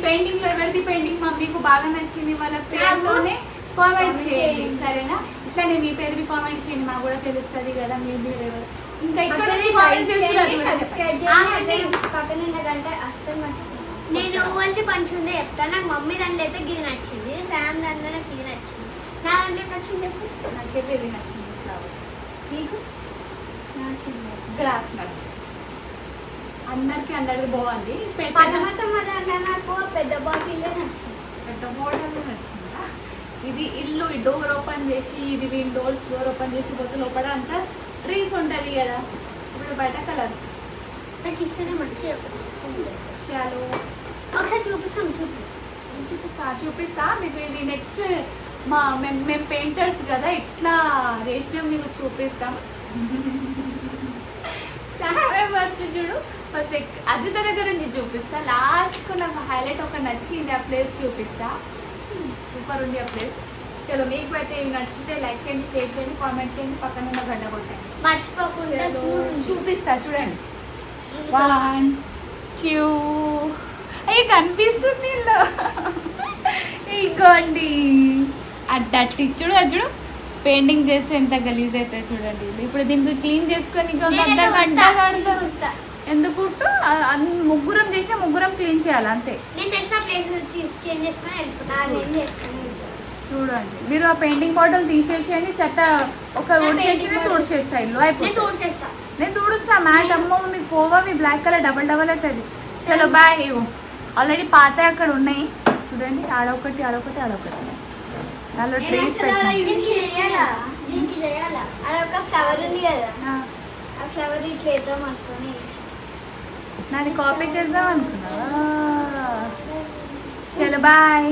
Painting లో ఎవరిది painting మీకు బాగా నచ్చింది వాళ్ళ పేరులోనే కామెంట్ చేయండి, సరేనా? ఇట్లానే మీ పేరు కామెంట్ చేయండి, మాకు కూడా తెలుస్తుంది కదా మీ పేరు ఎవరు. ఇంకా ఇక్కడ నుంచి కామెంట్ నేను ఓవల్ది పంచి ఉందే చెప్తాను. నాకు మమ్మీ దాంట్లో అయితే గిరి నచ్చింది, శామ్ దాంట్లో నాకు ఇది నచ్చింది. నా దాంట్లో నచ్చింది చెప్పు. నాకైతే ఇది నచ్చింది, ఫ్లవర్స్. నీకు? నాకు గ్రాస్ నచ్చింది. అందరికి అందరిది బాగుంది. నాకు పెద్ద బాటిల్ నచ్చింది. పెద్ద మోడల్ నచ్చిందా? ఇది ఇల్లు డోర్ ఓపెన్ చేసి, ఇది విండోస్ డోర్ ఓపెన్ చేసి పోతే లోపల అంతా ట్రీస్ ఉంటుంది కదా, ఇప్పుడు బయట కలర్ నాకు ఇస్తేనే మంచిగా విషయాలు ఒకసారి చూపిస్తాను. చూపిస్తా మీకు. ఇది నెక్స్ట్ మేము పెయింటర్స్ కదా, ఇట్లా చేసినాం మీకు చూపిస్తాం. ఫస్ట్ చూడు, ఫస్ట్ అద్భుత దగ్గర నుంచి చూపిస్తా. లాస్ట్కు నాకు హైలైట్ ఒక నచ్చింది, ఆ ప్లేస్ చూపిస్తా. సూపర్ ఉంది ఆ ప్లేస్. చలో, మీకు అయితే నచ్చితే లైక్ చేయండి, షేర్ చేయండి, కామెంట్ చేయండి, పక్కన ఉన్న గడ్డ కొట్టండి, మర్చిపోకుండా. చూపిస్తా చూడండి. 1 2 అయ్యి కనిపిస్తుంది ఇగోండి. అడ్డట్టి చూడు, అది చూడు. పెయింటింగ్ చేస్తే ఎంత గలీజ్ అవుతుంది చూడండి. ఇప్పుడు దీనికి క్లీన్ చేసుకొని గంట ఎందుకు ముగ్గురం చేసినా ముగ్గురం క్లీన్ చేయాలి అంతే. చూడండి, మీరు ఆ పెయింటింగ్ బాటిల్ తీసేసేయండి, చెత్త ఒక ఊడ్చేసి తుడిచేస్తా. ఇల్లు అయిపోతుంది. నేను తుడుస్తా. మ్యాట్ అమ్మో మీకు పోవా, మీ బ్లాక్ కలర్ డబల్ అవుతుంది. చలో బాయ్. ఆల్రెడీ పాత అక్కడ ఉన్నాయి చూడండి, ఆడొకటి ఆడొకటి ఆడొకటి. దానిలో ట్రీస్ నాది కాపీ చేద్దాం అనుకున్నా. చలో బాయ్.